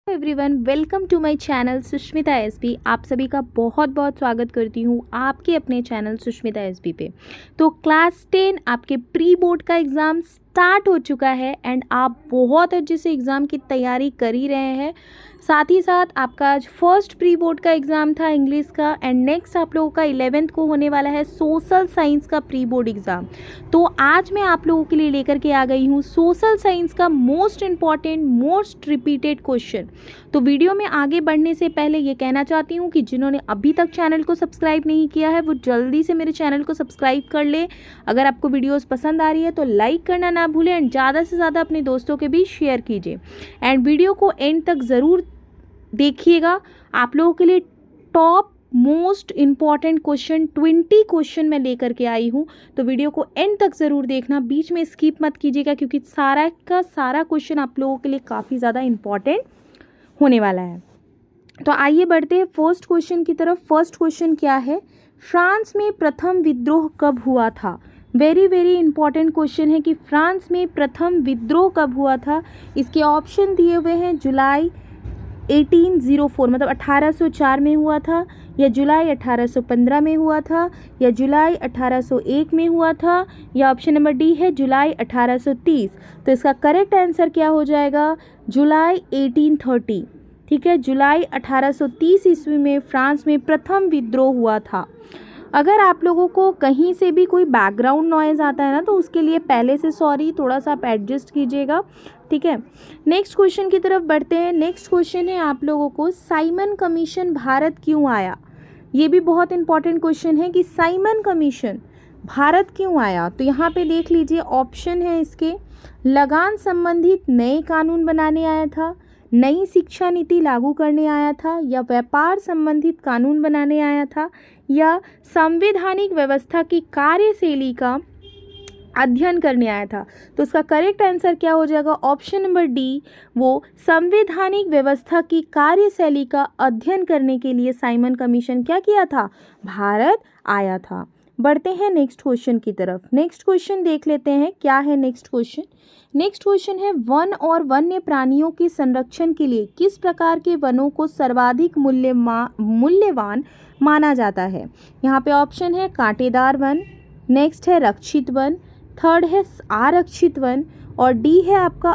Everyone, welcome to my channel Sushmita SP. आप सभी का बहुत बहुत स्वागत करती हूँ आपके अपने चैनल सुष्मिता एसपी पे। तो क्लास 10 आपके प्री बोर्ड का एग्ज़ाम स्टार्ट हो चुका है एंड आप बहुत अच्छे से एग्ज़ाम की तैयारी कर ही रहे हैं। साथ ही साथ आपका आज फर्स्ट प्री बोर्ड का एग्ज़ाम था इंग्लिश का एंड नेक्स्ट आप लोगों का 11th को होने वाला है सोशल साइंस का प्री बोर्ड एग्ज़ाम। तो आज मैं आप लोगों के लिए लेकर के आ गई हूँ सोशल साइंस का most important most repeated question. तो वीडियो में आगे बढ़ने से पहले ये कहना चाहती हूँ कि जिन्होंने अभी तक चैनल को सब्सक्राइब नहीं किया है वो जल्दी से मेरे चैनल को सब्सक्राइब कर ले। अगर आपको वीडियोस पसंद आ रही है तो लाइक करना ना भूलें एंड ज़्यादा से ज़्यादा अपने दोस्तों के बीच शेयर कीजिए एंड वीडियो को एंड तक ज़रूर देखिएगा। आप लोगों के लिए top most important question 20 question मैं लेकर के आई हूँ, तो वीडियो को एंड तक ज़रूर देखना, बीच में स्किप मत कीजिएगा क्योंकि सारा का सारा क्वेश्चन आप लोगों के लिए काफ़ी ज़्यादा इम्पॉर्टेंट होने वाला है। तो आइए बढ़ते हैं फर्स्ट क्वेश्चन की तरफ। फर्स्ट क्वेश्चन क्या है, फ्रांस में प्रथम विद्रोह कब हुआ था। वेरी वेरी इंपॉर्टेंट क्वेश्चन है कि फ्रांस में प्रथम विद्रोह कब हुआ था। इसके ऑप्शन दिए हुए हैं, जुलाई 1804 मतलब 1804 में हुआ था, या जुलाई 1815 में हुआ था, या जुलाई 1801 में हुआ था, या ऑप्शन नंबर डी है जुलाई 1830। तो इसका करेक्ट आंसर क्या हो जाएगा, जुलाई 1830। ठीक है, जुलाई 1830 ईस्वी में फ्रांस में प्रथम विद्रोह हुआ था। अगर आप लोगों को कहीं से भी कोई बैकग्राउंड नॉइज़ आता है ना तो उसके लिए पहले से सॉरी, थोड़ा सा आप एडजस्ट कीजिएगा। ठीक है, नेक्स्ट क्वेश्चन की तरफ बढ़ते हैं। नेक्स्ट क्वेश्चन है आप लोगों को, साइमन कमीशन भारत क्यों आया। ये भी बहुत इंपॉर्टेंट क्वेश्चन है कि साइमन कमीशन भारत क्यों आया। तो यहाँ पे देख लीजिए, ऑप्शन है इसके, लगान संबंधित नए कानून बनाने आया था, नई शिक्षा नीति लागू करने आया था, या व्यापार संबंधित कानून बनाने आया था, या संवैधानिक व्यवस्था की कार्यशैली का अध्ययन करने आया था। तो उसका करेक्ट आंसर क्या हो जाएगा, ऑप्शन नंबर डी, वो संवैधानिक व्यवस्था की कार्यशैली का अध्ययन करने के लिए साइमन कमीशन क्या किया था, भारत आया था। बढ़ते हैं नेक्स्ट क्वेश्चन की तरफ। नेक्स्ट क्वेश्चन देख लेते हैं क्या है नेक्स्ट क्वेश्चन। नेक्स्ट क्वेश्चन है, वन और वन्य प्राणियों के संरक्षण के लिए किस प्रकार के वनों को सर्वाधिक मूल्यवान माना जाता है। यहाँ पे ऑप्शन है कांटेदार वन, नेक्स्ट है रक्षित वन, थर्ड है आरक्षित वन, और डी है आपका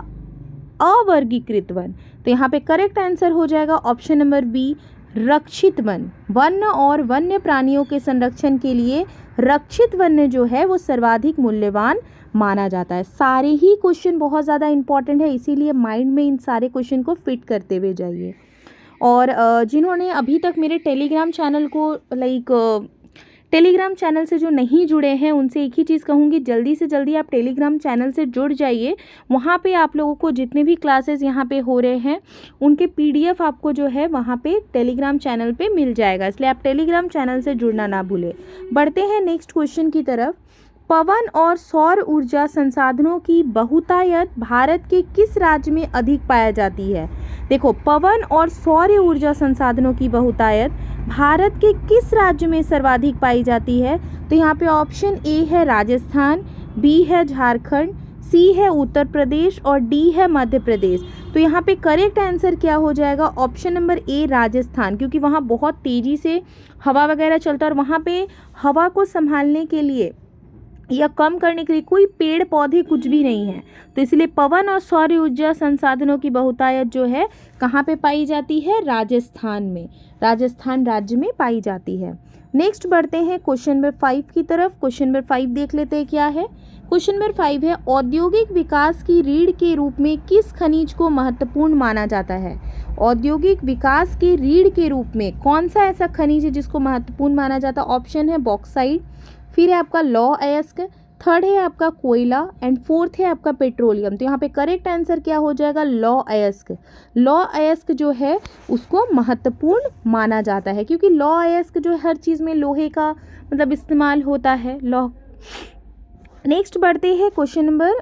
अवर्गीकृत वन। तो यहाँ पे करेक्ट आंसर हो जाएगा ऑप्शन नंबर बी, रक्षित वन। वन और वन्य प्राणियों के संरक्षण के लिए रक्षित वन जो है वो सर्वाधिक मूल्यवान माना जाता है। सारे ही क्वेश्चन बहुत ज़्यादा इंपॉर्टेंट है, इसीलिए माइंड में इन सारे क्वेश्चन को फिट करते हुए जाइए। और जिन्होंने अभी तक मेरे टेलीग्राम चैनल को टेलीग्राम चैनल से जो नहीं जुड़े हैं उनसे एक ही चीज़ कहूँगी, जल्दी से जल्दी आप टेलीग्राम चैनल से जुड़ जाइए। वहाँ पे आप लोगों को जितने भी क्लासेस यहाँ पे हो रहे हैं उनके PDF आपको जो है वहाँ पे टेलीग्राम चैनल पे मिल जाएगा, इसलिए आप टेलीग्राम चैनल से जुड़ना ना भूलें। बढ़ते हैं नेक्स्ट क्वेश्चन की तरफ। पवन और सौर ऊर्जा संसाधनों की बहुतायत भारत के किस राज्य में अधिक पाया जाती है। देखो, पवन और सौर ऊर्जा संसाधनों की बहुतायत भारत के किस राज्य में सर्वाधिक पाई जाती है। तो यहाँ पे ऑप्शन ए है राजस्थान, बी है झारखंड, सी है उत्तर प्रदेश, और डी है मध्य प्रदेश। तो यहाँ पे करेक्ट आंसर क्या हो जाएगा, ऑप्शन नंबर ए राजस्थान, क्योंकि वहाँ बहुत तेज़ी से हवा वगैरह चलता है और वहाँ पे हवा को संभालने के लिए या कम करने के लिए कोई पेड़ पौधे कुछ भी नहीं है। तो इसलिए पवन और सौर ऊर्जा संसाधनों की बहुतायत जो है कहाँ पे पाई जाती है, राजस्थान में, राजस्थान राज्य में पाई जाती है। नेक्स्ट बढ़ते हैं क्वेश्चन नंबर 5 की तरफ। क्वेश्चन नंबर 5 देख लेते हैं क्या है। क्वेश्चन नंबर 5 है, औद्योगिक विकास की रीढ़ के रूप में किस खनिज को महत्वपूर्ण माना जाता है। औद्योगिक विकास की रीढ़ के रूप में कौन सा ऐसा खनिज है जिसको महत्वपूर्ण माना जाता है। ऑप्शन है बॉक्साइट, फिर है आपका लौह अयस्क, थर्ड है आपका कोयला, एंड फोर्थ है आपका पेट्रोलियम। तो यहाँ पे करेक्ट आंसर क्या हो जाएगा, लौह अयस्क। लौह अयस्क जो है उसको महत्वपूर्ण माना जाता है क्योंकि लौह अयस्क जो हर चीज़ में लोहे का मतलब इस्तेमाल होता है, लौह। नेक्स्ट बढ़ते हैं क्वेश्चन नंबर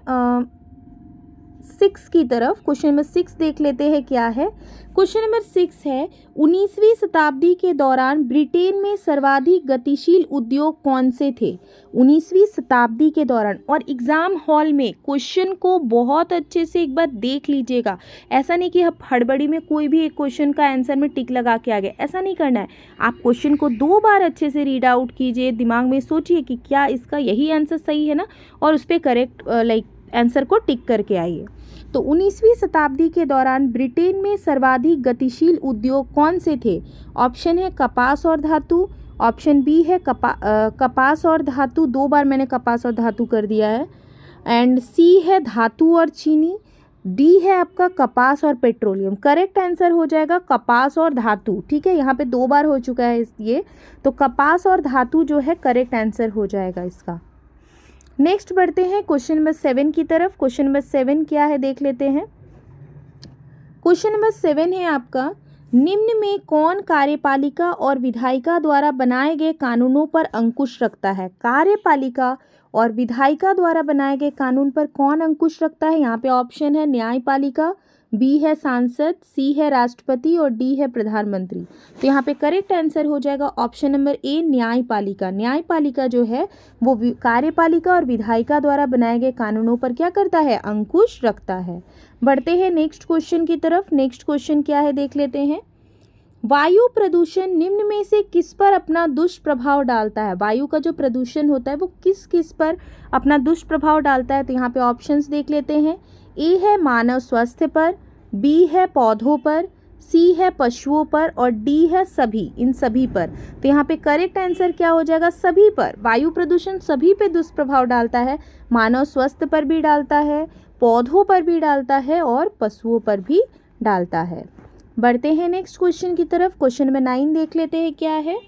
6 की तरफ। क्वेश्चन नंबर 6 देख लेते हैं क्या है। क्वेश्चन नंबर 6 है 19वीं शताब्दी के दौरान ब्रिटेन में सर्वाधिक गतिशील उद्योग कौन से थे। 19वीं शताब्दी के दौरान, और एग्ज़ाम हॉल में क्वेश्चन को बहुत अच्छे से एक बार देख लीजिएगा। ऐसा नहीं कि आप हड़बड़ी में कोई भी एक क्वेश्चन का आंसर में टिक लगा के आ गए, ऐसा नहीं करना है। आप क्वेश्चन को 2 बार अच्छे से रीड आउट कीजिए, दिमाग में सोचिए कि क्या इसका यही आंसर सही है ना, और उस पर करेक्ट आंसर को टिक करके आइए। तो 19वीं शताब्दी के दौरान ब्रिटेन में सर्वाधिक गतिशील उद्योग कौन से थे। ऑप्शन है कपास और धातु, ऑप्शन बी है कपास और धातु, 2 बार मैंने कपास और धातु कर दिया है, एंड सी है धातु और चीनी, डी है आपका कपास और पेट्रोलियम। करेक्ट आंसर हो जाएगा कपास और धातु। ठीक है, यहाँ पे 2 बार हो चुका है ये, तो कपास और धातु जो है करेक्ट आंसर हो जाएगा इसका। नेक्स्ट बढ़ते हैं क्वेश्चन नंबर 7 की तरफ। क्वेश्चन नंबर 7 क्या है देख लेते हैं। क्वेश्चन नंबर 7 है आपका, निम्न में कौन कार्यपालिका और विधायिका द्वारा बनाए गए कानूनों पर अंकुश रखता है। कार्यपालिका और विधायिका द्वारा बनाए गए कानून पर कौन अंकुश रखता है। यहाँ पे ऑप्शन है न्यायपालिका, बी है सांसद, सी है राष्ट्रपति और डी है प्रधानमंत्री। तो यहाँ पे करेक्ट आंसर हो जाएगा ऑप्शन नंबर ए न्यायपालिका। न्यायपालिका जो है वो कार्यपालिका और विधायिका द्वारा बनाए गए कानूनों पर क्या करता है, अंकुश रखता है। बढ़ते हैं नेक्स्ट क्वेश्चन की तरफ। नेक्स्ट क्वेश्चन क्या है देख लेते हैं। वायु प्रदूषण निम्न में से किस पर अपना दुष्प्रभाव डालता है। वायु का जो प्रदूषण होता है वो किस किस पर अपना दुष्प्रभाव डालता है। तो यहाँ पे ऑप्शंस देख लेते हैं। ए है मानव स्वास्थ्य पर, बी है पौधों पर, सी है पशुओं पर और डी है सभी, इन सभी पर। तो यहाँ पे करेक्ट आंसर क्या हो जाएगा, सभी पर। वायु प्रदूषण सभी पे दुष्प्रभाव डालता है, मानव स्वास्थ्य पर भी डालता है, पौधों पर भी डालता है और पशुओं पर भी डालता है। बढ़ते हैं नेक्स्ट क्वेश्चन की तरफ। क्वेश्चन नंबर 9 देख लेते हैं क्या है।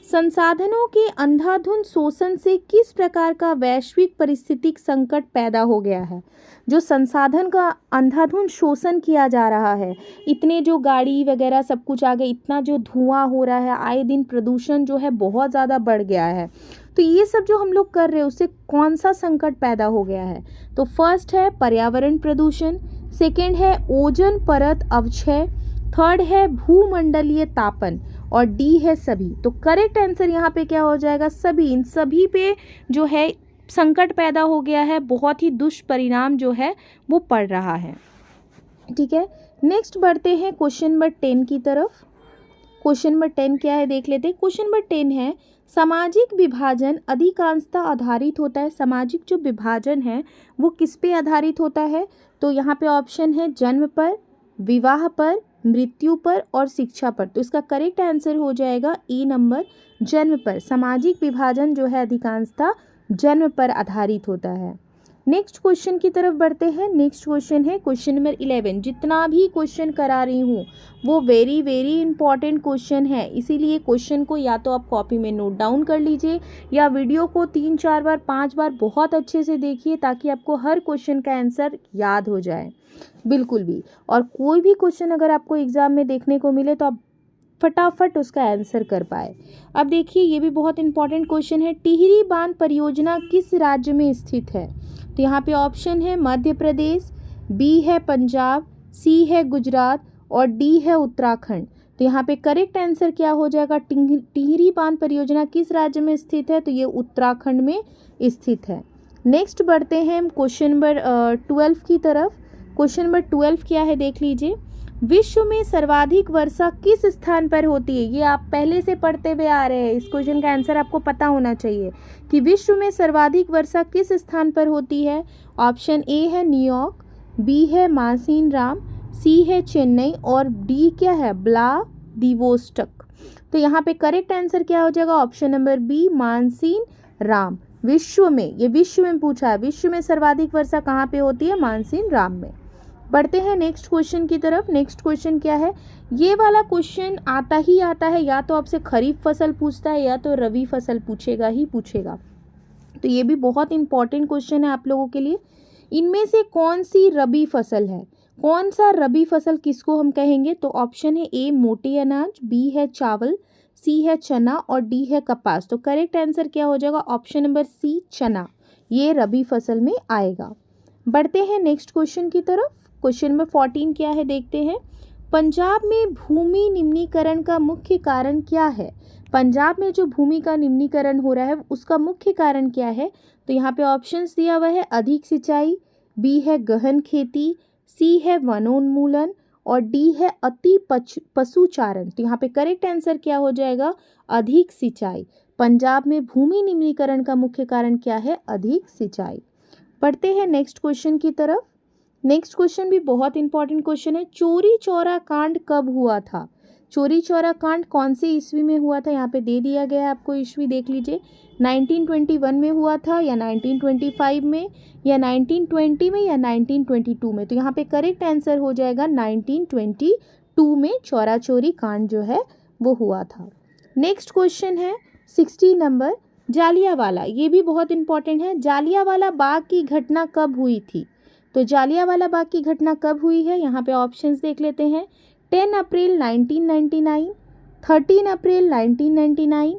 संसाधनों के अंधाधुंध शोषण से किस प्रकार का वैश्विक पारिस्थितिक संकट पैदा हो गया है। जो संसाधन का अंधाधुंध शोषण किया जा रहा है, इतने जो गाड़ी वगैरह सब कुछ आ गए, इतना जो धुआं हो रहा है, आए दिन प्रदूषण जो है बहुत ज़्यादा बढ़ गया है। तो ये सब जो हम लोग कर रहे हैं उससे कौन सा संकट पैदा हो गया है। तो फर्स्ट है पर्यावरण प्रदूषण, सेकेंड है ओजोन परत अवक्षय, थर्ड है भूमंडलीय तापन और डी है सभी। तो करेक्ट आंसर यहाँ पे क्या हो जाएगा, सभी। इन सभी पे जो है संकट पैदा हो गया है, बहुत ही दुष्परिणाम जो है वो पड़ रहा है। ठीक है, नेक्स्ट बढ़ते हैं क्वेश्चन नंबर 10 की तरफ। क्वेश्चन नंबर 10 क्या है देख लेते हैं। क्वेश्चन नंबर 10 है सामाजिक विभाजन अधिकांशतः आधारित होता है। सामाजिक जो विभाजन है वो किस पे आधारित होता है। तो यहाँ पे ऑप्शन है जन्म पर, विवाह पर, मृत्यु पर और शिक्षा पर। तो इसका करेक्ट आंसर हो जाएगा ए नंबर, जन्म पर। सामाजिक विभाजन जो है अधिकांशतः जन्म पर आधारित होता है। नेक्स्ट क्वेश्चन की तरफ बढ़ते हैं। नेक्स्ट क्वेश्चन है क्वेश्चन नंबर 11। जितना भी क्वेश्चन करा रही हूँ वो वेरी वेरी इंपॉर्टेंट क्वेश्चन है, इसीलिए क्वेश्चन को या तो आप कॉपी में नोट डाउन कर लीजिए या वीडियो को 3-4 बार 5 बार बहुत अच्छे से देखिए, ताकि आपको हर क्वेश्चन का आंसर याद हो जाए बिल्कुल भी। और कोई भी क्वेश्चन अगर आपको एग्जाम में देखने को मिले तो आप फटाफट उसका आंसर कर पाए। अब देखिए ये भी बहुत इंपॉर्टेंट क्वेश्चन है। टिहरी बांध परियोजना किस राज्य में स्थित है। तो यहाँ पे ऑप्शन है मध्य प्रदेश, बी है पंजाब, सी है गुजरात और डी है उत्तराखंड। तो यहाँ पे करेक्ट आंसर क्या हो जाएगा, टिहरी बांध परियोजना किस राज्य में स्थित है। तो ये उत्तराखंड में स्थित है। नेक्स्ट बढ़ते हैं हम क्वेश्चन नंबर 12 की तरफ। क्वेश्चन नंबर 12 क्या है देख लीजिए। विश्व में सर्वाधिक वर्षा किस स्थान पर होती है। ये आप पहले से पढ़ते हुए आ रहे हैं, इस क्वेश्चन का आंसर आपको पता होना चाहिए कि विश्व में सर्वाधिक वर्षा किस स्थान पर होती है। ऑप्शन ए है न्यूयॉर्क, बी है मानसीनराम, सी है चेन्नई और डी क्या है व्लादिवोस्टोक। तो यहाँ पे करेक्ट आंसर क्या हो जाएगा, ऑप्शन नंबर बी मानसीनराम। विश्व में, ये विश्व में पूछा है, विश्व में सर्वाधिक वर्षा कहाँ पे होती है, मानसीनराम में। बढ़ते हैं नेक्स्ट क्वेश्चन की तरफ। नेक्स्ट क्वेश्चन क्या है, ये वाला क्वेश्चन आता ही आता है, या तो आपसे खरीफ फसल पूछता है या तो रबी फसल पूछेगा ही पूछेगा। तो ये भी बहुत इंपॉर्टेंट क्वेश्चन है आप लोगों के लिए। इनमें से कौन सी रबी फसल है, कौन सा रबी फसल किसको हम कहेंगे। तो ऑप्शन है ए मोटे अनाज, बी है चावल, सी है चना और डी है कपास। तो करेक्ट आंसर क्या हो जाएगा, ऑप्शन नंबर सी चना, ये रबी फसल में आएगा। बढ़ते हैं नेक्स्ट क्वेश्चन की तरफ। क्वेश्चन नंबर 14 क्या है देखते हैं। पंजाब में भूमि निम्नीकरण का मुख्य कारण क्या है? पंजाब में जो भूमि का निम्नीकरण हो रहा है उसका मुख्य कारण क्या है? तो यहाँ पे ऑप्शंस दिया हुआ है अधिक सिंचाई, बी है गहन खेती, सी है वनोन्मूलन और डी है अति पशुचारण। तो यहाँ पे करेक्ट आंसर क्या हो जाएगा? अधिक सिंचाई। पंजाब में भूमि निम्नीकरण का मुख्य कारण क्या है? अधिक सिंचाई। पढ़ते हैं नेक्स्ट क्वेश्चन की तरफ। नेक्स्ट क्वेश्चन भी बहुत इंपॉर्टेंट क्वेश्चन है। चोरी चौरा कांड कब हुआ था? चोरी चौरा कांड कौन से ईस्वी में हुआ था? यहाँ पे दे दिया गया है आपको ईस्वी, देख लीजिए। 1921 में हुआ था या 1925 में या 1920 में या 1922 में? तो यहाँ पे करेक्ट आंसर हो जाएगा 1922 में चौरा चोरी कांड जो है वो हुआ था। नेक्स्ट क्वेश्चन है 16 नंबर, जालियांवाला। ये भी बहुत इंपॉर्टेंट है। जालियांवाला बाग की घटना कब हुई थी? तो जालियांवाला बाग की घटना कब हुई है? यहाँ पे ऑप्शंस देख लेते हैं। 10 अप्रैल 1999, 13 अप्रैल 1999,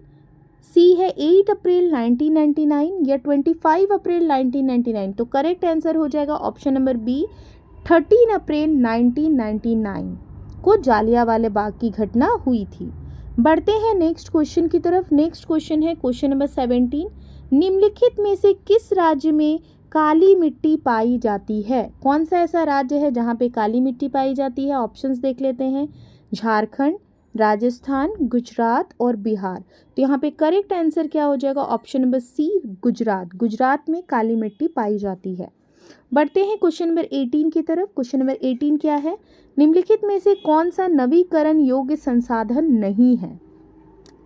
सी है 8 अप्रैल 1999 या 25 अप्रैल 1999। तो करेक्ट आंसर हो जाएगा ऑप्शन नंबर बी, 13 अप्रैल 1999 को जालियांवाला बाग की घटना हुई थी। बढ़ते हैं नेक्स्ट क्वेश्चन की तरफ। नेक्स्ट क्वेश्चन है क्वेश्चन नंबर 17। निम्नलिखित में से किस राज्य में काली मिट्टी पाई जाती है? कौन सा ऐसा राज्य है जहाँ पे काली मिट्टी पाई जाती है? ऑप्शंस देख लेते हैं। झारखंड, राजस्थान, गुजरात और बिहार। तो यहाँ पे करेक्ट आंसर क्या हो जाएगा? Option number C, Gujarat. Gujarat में काली मिट्टी पाई जाती है। बढ़ते हैं क्वेश्चन नंबर 18 की तरफ। क्वेश्चन नंबर 18 क्या है? निम्नलिखित में से कौन सा नवीकरण योग्य संसाधन नहीं है?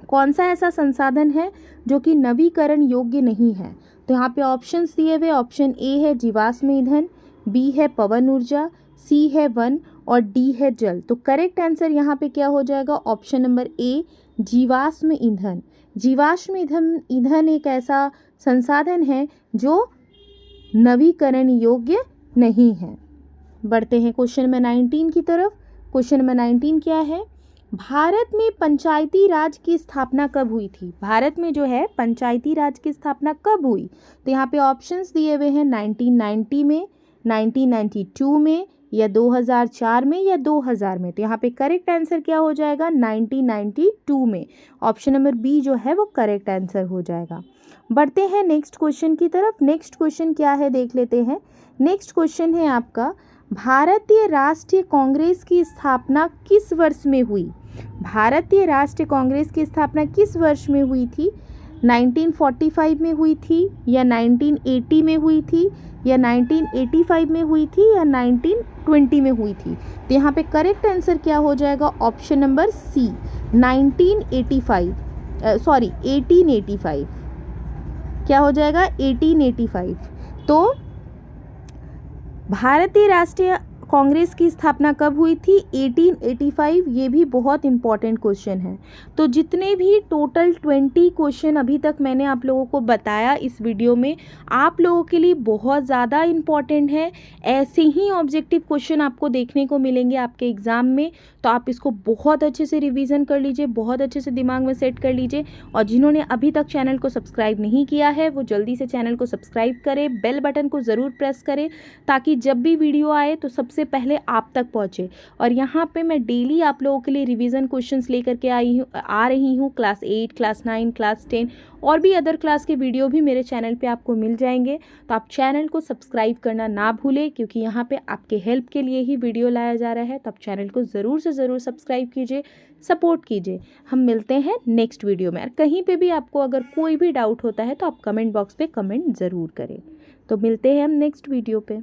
कौन सा ऐसा संसाधन है जो कि नवीकरण योग्य नहीं है? तो यहाँ पे ऑप्शंस दिए हुए। ऑप्शन ए है जीवाश्म ईंधन, बी है पवन ऊर्जा, सी है वन और डी है जल। तो करेक्ट आंसर यहाँ पे क्या हो जाएगा? ऑप्शन नंबर ए, जीवाश्म ईंधन। जीवाश्म ईंधन एक ऐसा संसाधन है जो नवीकरण योग्य नहीं है। बढ़ते हैं क्वेश्चन नंबर 19 की तरफ। क्वेश्चन नंबर 19 क्या है? भारत में पंचायती राज की स्थापना कब हुई थी? भारत में जो है पंचायती राज की स्थापना कब हुई? तो यहाँ पे ऑप्शंस दिए हुए हैं। 1990 में, 1992 में या 2004 में या 2000 में। तो यहाँ पे करेक्ट आंसर क्या हो जाएगा? 1992 में। ऑप्शन नंबर बी जो है वो करेक्ट आंसर हो जाएगा। बढ़ते हैं नेक्स्ट क्वेश्चन की तरफ। नेक्स्ट क्वेश्चन क्या है देख लेते हैं। नेक्स्ट क्वेश्चन है आपका, भारतीय राष्ट्रीय कांग्रेस की स्थापना किस वर्ष में हुई? भारतीय राष्ट्रीय कांग्रेस की स्थापना किस वर्ष में हुई थी? 1945 में हुई थी या 1980 में हुई थी या 1985 में हुई थी या 1920 में हुई थी? तो यहाँ पे करेक्ट आंसर क्या हो जाएगा? Option number C, 1885। क्या हो जाएगा? 1885। तो भारतीय राष्ट्रीय कांग्रेस की स्थापना कब हुई थी? 1885। ये भी बहुत इंपॉर्टेंट क्वेश्चन है। तो जितने भी टोटल 20 क्वेश्चन अभी तक मैंने आप लोगों को बताया इस वीडियो में, आप लोगों के लिए बहुत ज़्यादा इंपॉर्टेंट है। ऐसे ही ऑब्जेक्टिव क्वेश्चन आपको देखने को मिलेंगे आपके एग्ज़ाम में। तो आप इसको बहुत अच्छे से रिवीजन कर लीजिए, बहुत अच्छे से दिमाग में सेट कर लीजिए। और जिन्होंने अभी तक चैनल को सब्सक्राइब नहीं किया है वो जल्दी से चैनल को सब्सक्राइब करें, बेल बटन को ज़रूर प्रेस करें ताकि जब भी वीडियो आए तो सबसे पहले आप तक पहुंचे। और यहाँ पे मैं डेली आप लोगों के लिए रिवीजन क्वेश्चंस लेकर के आ रही हूँ। क्लास 8, क्लास 9, क्लास 10 और भी अदर क्लास के वीडियो भी मेरे चैनल पे आपको मिल जाएंगे। तो आप चैनल को सब्सक्राइब करना ना भूलें क्योंकि यहाँ पे आपके हेल्प के लिए ही वीडियो लाया जा रहा है। तो आप चैनल को ज़रूर से ज़रूर सब्सक्राइब कीजिए, सपोर्ट कीजिए। हम मिलते हैं नेक्स्ट वीडियो में। और कहीं पे भी आपको अगर कोई भी डाउट होता है तो आप कमेंट बॉक्स पे कमेंट ज़रूर करें। तो मिलते हैं हम नेक्स्ट वीडियो पे।